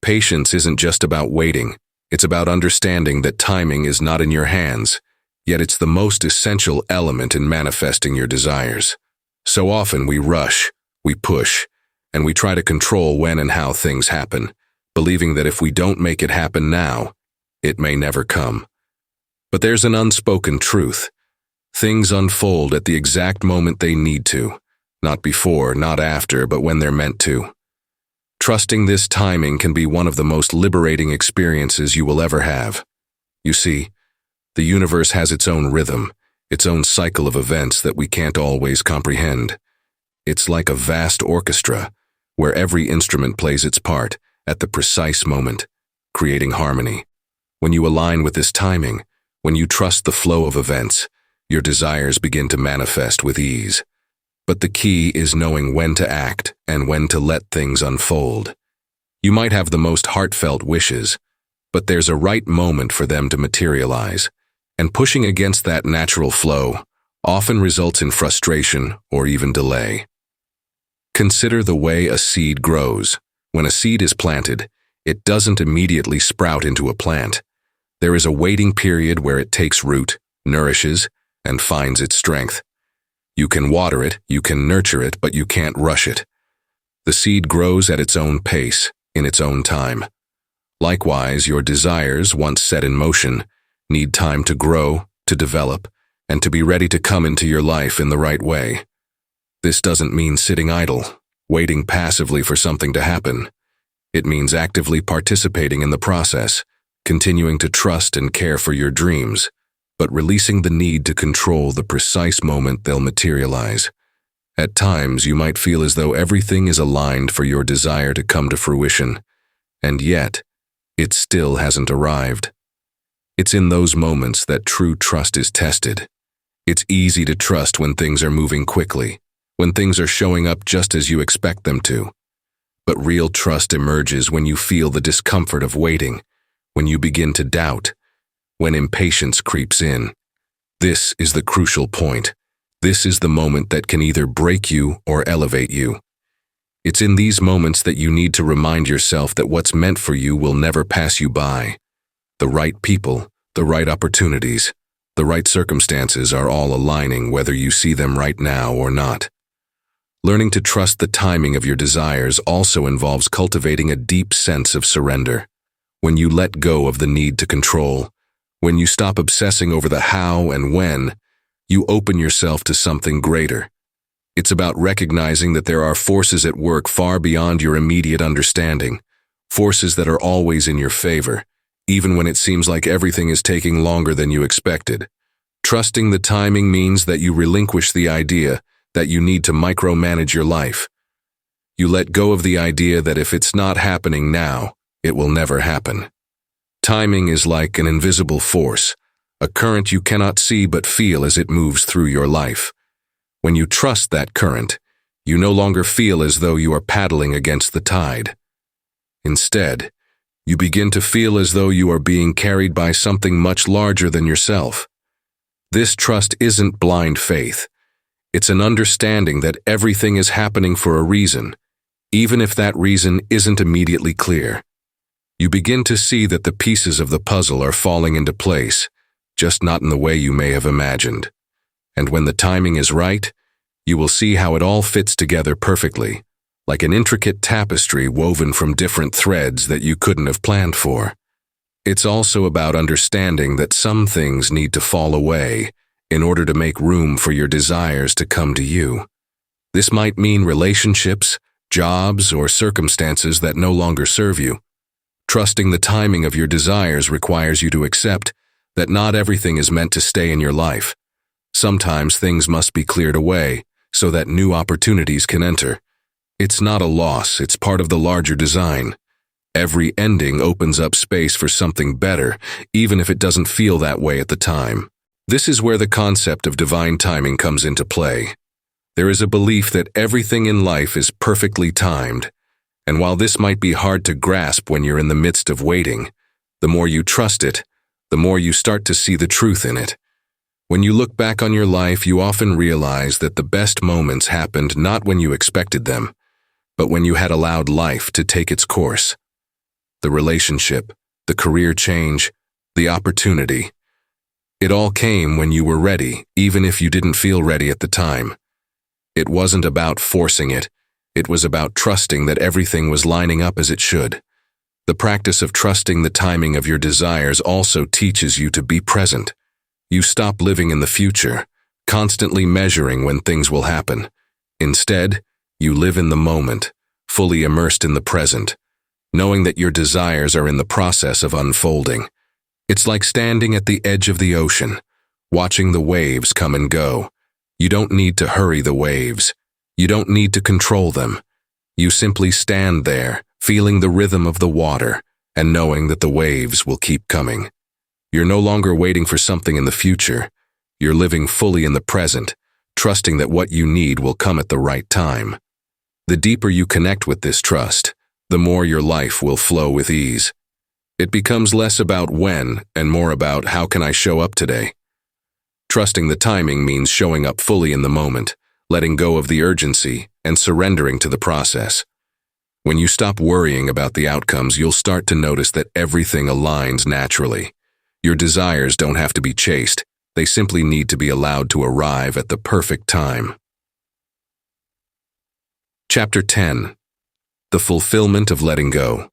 Patience isn't just about waiting. It's about understanding that timing is not in your hands, yet it's the most essential element in manifesting your desires. So often we rush, we push, and we try to control when and how things happen, believing that if we don't make it happen now, it may never come. But there's an unspoken truth. Things unfold at the exact moment they need to, not before, not after, but when they're meant to. Trusting this timing can be one of the most liberating experiences you will ever have. You see, the universe has its own rhythm, its own cycle of events that we can't always comprehend. It's like a vast orchestra, where every instrument plays its part at the precise moment, creating harmony. When you align with this timing, when you trust the flow of events, your desires begin to manifest with ease. But the key is knowing when to act and when to let things unfold. You might have the most heartfelt wishes, but there's a right moment for them to materialize, and pushing against that natural flow often results in frustration or even delay. Consider the way a seed grows. When a seed is planted, it doesn't immediately sprout into a plant. There is a waiting period where it takes root, nourishes, and finds its strength. You can water it, you can nurture it, but you can't rush it. The seed grows at its own pace, in its own time. Likewise, your desires, once set in motion, need time to grow, to develop, and to be ready to come into your life in the right way. This doesn't mean sitting idle, waiting passively for something to happen. It means actively participating in the process, continuing to trust and care for your dreams, but releasing the need to control the precise moment they'll materialize. At times, you might feel as though everything is aligned for your desire to come to fruition, and yet, it still hasn't arrived. It's in those moments that true trust is tested. It's easy to trust when things are moving quickly, when things are showing up just as you expect them to. But real trust emerges when you feel the discomfort of waiting, when you begin to doubt, when impatience creeps in. This is the crucial point. This is the moment that can either break you or elevate you. It's in these moments that you need to remind yourself that what's meant for you will never pass you by. The right people, the right opportunities, the right circumstances are all aligning whether you see them right now or not. Learning to trust the timing of your desires also involves cultivating a deep sense of surrender. When you let go of the need to control, when you stop obsessing over the how and when, you open yourself to something greater. It's about recognizing that there are forces at work far beyond your immediate understanding, forces that are always in your favor, even when it seems like everything is taking longer than you expected. Trusting the timing means that you relinquish the idea that you need to micromanage your life. You let go of the idea that if it's not happening now, it will never happen. Timing is like an invisible force, a current you cannot see but feel as it moves through your life. When you trust that current, you no longer feel as though you are paddling against the tide. Instead, you begin to feel as though you are being carried by something much larger than yourself. This trust isn't blind faith. It's an understanding that everything is happening for a reason, even if that reason isn't immediately clear. You begin to see that the pieces of the puzzle are falling into place, just not in the way you may have imagined. And when the timing is right, you will see how it all fits together perfectly, like an intricate tapestry woven from different threads that you couldn't have planned for. It's also about understanding that some things need to fall away in order to make room for your desires to come to you. This might mean relationships, jobs, or circumstances that no longer serve you. Trusting the timing of your desires requires you to accept that not everything is meant to stay in your life. Sometimes things must be cleared away so that new opportunities can enter. It's not a loss, it's part of the larger design. Every ending opens up space for something better, even if it doesn't feel that way at the time. This is where the concept of divine timing comes into play. There is a belief that everything in life is perfectly timed, and while this might be hard to grasp when you're in the midst of waiting, the more you trust it, the more you start to see the truth in it. When you look back on your life, you often realize that the best moments happened not when you expected them, but when you had allowed life to take its course. The relationship, the career change, the opportunity. It all came when you were ready, even if you didn't feel ready at the time. It wasn't about forcing it. It was about trusting that everything was lining up as it should. The practice of trusting the timing of your desires also teaches you to be present. You stop living in the future, constantly measuring when things will happen. Instead, you live in the moment, fully immersed in the present, knowing that your desires are in the process of unfolding. It's like standing at the edge of the ocean, watching the waves come and go. You don't need to hurry the waves. You don't need to control them. You simply stand there, feeling the rhythm of the water, and knowing that the waves will keep coming. You're no longer waiting for something in the future. You're living fully in the present, trusting that what you need will come at the right time. The deeper you connect with this trust, the more your life will flow with ease. It becomes less about when and more about how can I show up today. Trusting the timing means showing up fully in the moment, letting go of the urgency, and surrendering to the process. When you stop worrying about the outcomes, you'll start to notice that everything aligns naturally. Your desires don't have to be chased. They simply need to be allowed to arrive at the perfect time. Chapter 10. The fulfillment of letting go.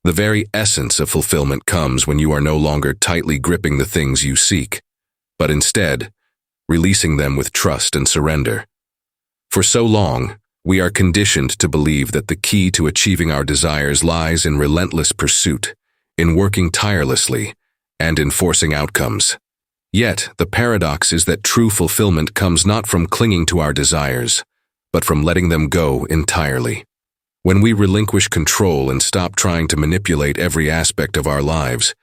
The very essence of fulfillment comes when you are no longer tightly gripping the things you seek, but instead, releasing them with trust and surrender. For so long, we are conditioned to believe that the key to achieving our desires lies in relentless pursuit, in working tirelessly, and in forcing outcomes. Yet, the paradox is that true fulfillment comes not from clinging to our desires, but from letting them go entirely. When we relinquish control and stop trying to manipulate every aspect of our lives,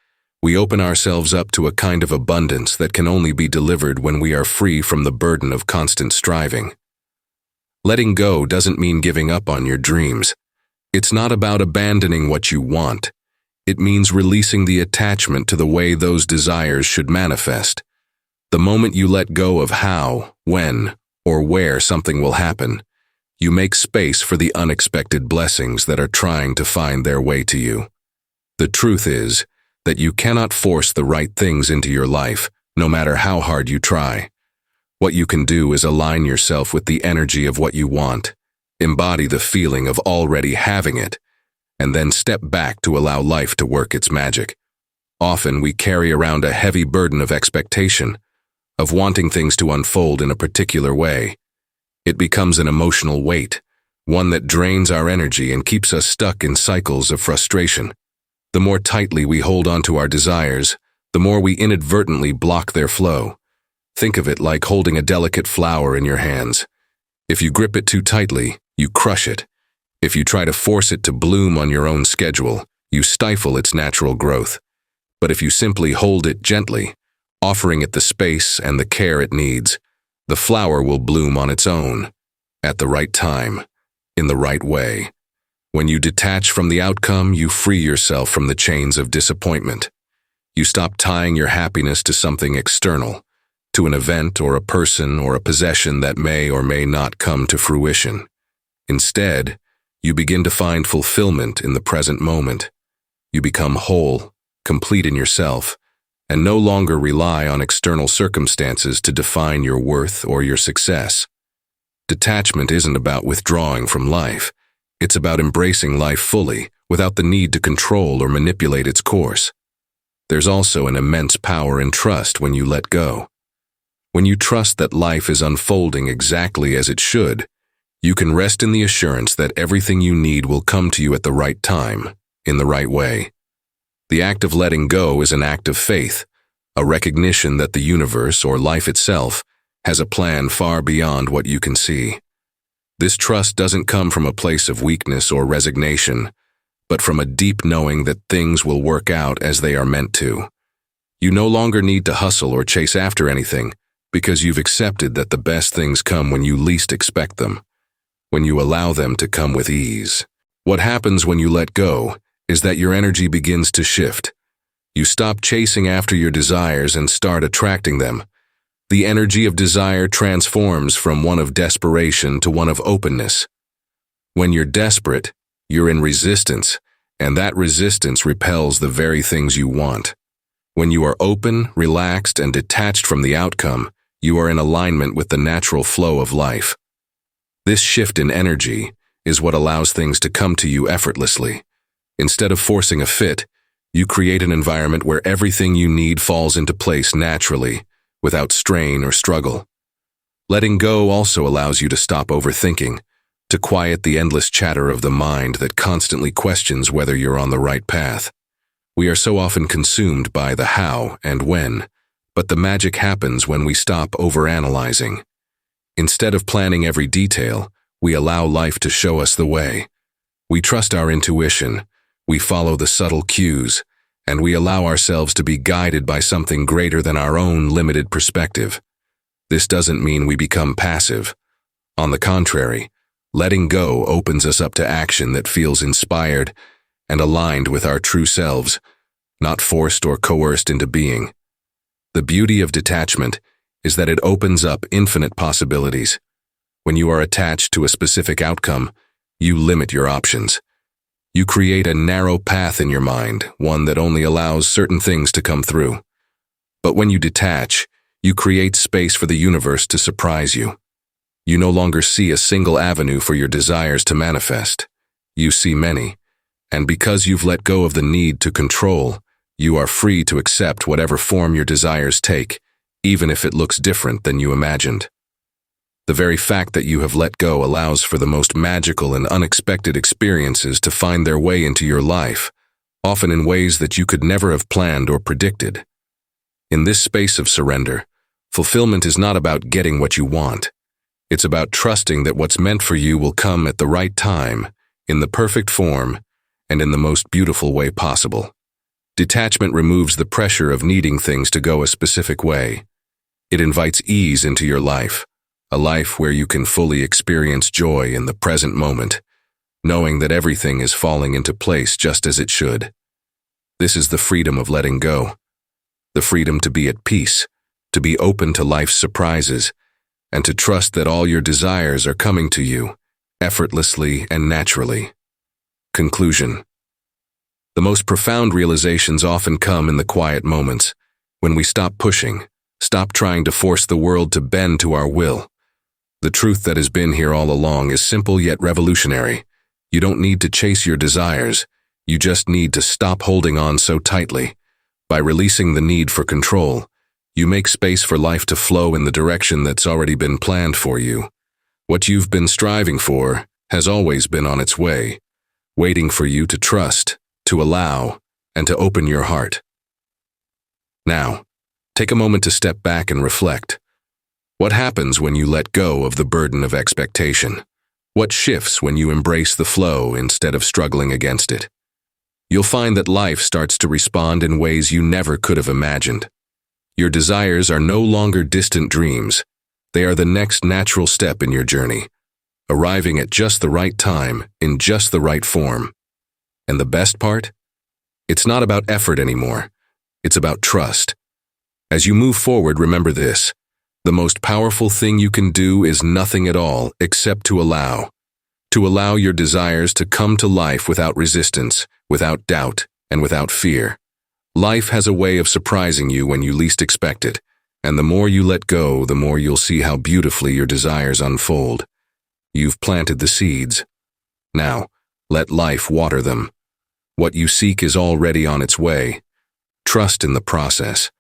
we open ourselves up to a kind of abundance that can only be delivered when we are free from the burden of constant striving. Letting go doesn't mean giving up on your dreams. It's not about abandoning what you want. It means releasing the attachment to the way those desires should manifest. The moment you let go of how, when, or where something will happen, you make space for the unexpected blessings that are trying to find their way to you. The truth is that you cannot force the right things into your life, no matter how hard you try. What you can do is align yourself with the energy of what you want, embody the feeling of already having it, and then step back to allow life to work its magic. Often we carry around a heavy burden of expectation, of wanting things to unfold in a particular way. It becomes an emotional weight, one that drains our energy and keeps us stuck in cycles of frustration. The more tightly we hold on to our desires, the more we inadvertently block their flow. Think of it like holding a delicate flower in your hands. If you grip it too tightly, you crush it. If you try to force it to bloom on your own schedule, you stifle its natural growth. But if you simply hold it gently, offering it the space and the care it needs, the flower will bloom on its own, at the right time, in the right way. When you detach from the outcome, you free yourself from the chains of disappointment. You stop tying your happiness to something external, to an event or a person or a possession that may or may not come to fruition. Instead, you begin to find fulfillment in the present moment. You become whole, complete in yourself, and no longer rely on external circumstances to define your worth or your success. Detachment isn't about withdrawing from life. It's about embracing life fully, without the need to control or manipulate its course. There's also an immense power and trust when you let go. When you trust that life is unfolding exactly as it should, you can rest in the assurance that everything you need will come to you at the right time, in the right way. The act of letting go is an act of faith, a recognition that the universe or life itself has a plan far beyond what you can see. This trust doesn't come from a place of weakness or resignation, but from a deep knowing that things will work out as they are meant to. You no longer need to hustle or chase after anything, because you've accepted that the best things come when you least expect them, when you allow them to come with ease. What happens when you let go is that your energy begins to shift. You stop chasing after your desires and start attracting them. The energy of desire transforms from one of desperation to one of openness. When you're desperate, you're in resistance, and that resistance repels the very things you want. When you are open, relaxed, and detached from the outcome, you are in alignment with the natural flow of life. This shift in energy is what allows things to come to you effortlessly. Instead of forcing a fit, you create an environment where everything you need falls into place naturally, without strain or struggle. Letting go also allows you to stop overthinking, to quiet the endless chatter of the mind that constantly questions whether you're on the right path. We are so often consumed by the how and when, but the magic happens when we stop overanalyzing. Instead of planning every detail, we allow life to show us the way. We trust our intuition, we follow the subtle cues, and we allow ourselves to be guided by something greater than our own limited perspective. This doesn't mean we become passive. On the contrary, letting go opens us up to action that feels inspired and aligned with our true selves, not forced or coerced into being. The beauty of detachment is that it opens up infinite possibilities. When you are attached to a specific outcome, you limit your options. You create a narrow path in your mind, one that only allows certain things to come through. But when you detach, you create space for the universe to surprise you. You no longer see a single avenue for your desires to manifest. You see many. And because you've let go of the need to control, you are free to accept whatever form your desires take, even if it looks different than you imagined. The very fact that you have let go allows for the most magical and unexpected experiences to find their way into your life, often in ways that you could never have planned or predicted. In this space of surrender, fulfillment is not about getting what you want. It's about trusting that what's meant for you will come at the right time, in the perfect form, and in the most beautiful way possible. Detachment removes the pressure of needing things to go a specific way. It invites ease into your life, a life where you can fully experience joy in the present moment, knowing that everything is falling into place just as it should. This is the freedom of letting go, the freedom to be at peace, to be open to life's surprises, and to trust that all your desires are coming to you, effortlessly and naturally. Conclusion. The most profound realizations often come in the quiet moments, when we stop pushing, stop trying to force the world to bend to our will. The truth that has been here all along is simple yet revolutionary. You don't need to chase your desires, you just need to stop holding on so tightly. By releasing the need for control, you make space for life to flow in the direction that's already been planned for you. What you've been striving for has always been on its way, waiting for you to trust, to allow, and to open your heart. Now, take a moment to step back and reflect. What happens when you let go of the burden of expectation? What shifts when you embrace the flow instead of struggling against it? You'll find that life starts to respond in ways you never could have imagined. Your desires are no longer distant dreams. They are the next natural step in your journey, arriving at just the right time, in just the right form. And the best part? It's not about effort anymore. It's about trust. As you move forward, remember this. The most powerful thing you can do is nothing at all except to allow. To allow your desires to come to life without resistance, without doubt, and without fear. Life has a way of surprising you when you least expect it, and the more you let go, the more you'll see how beautifully your desires unfold. You've planted the seeds. Now, let life water them. What you seek is already on its way. Trust in the process.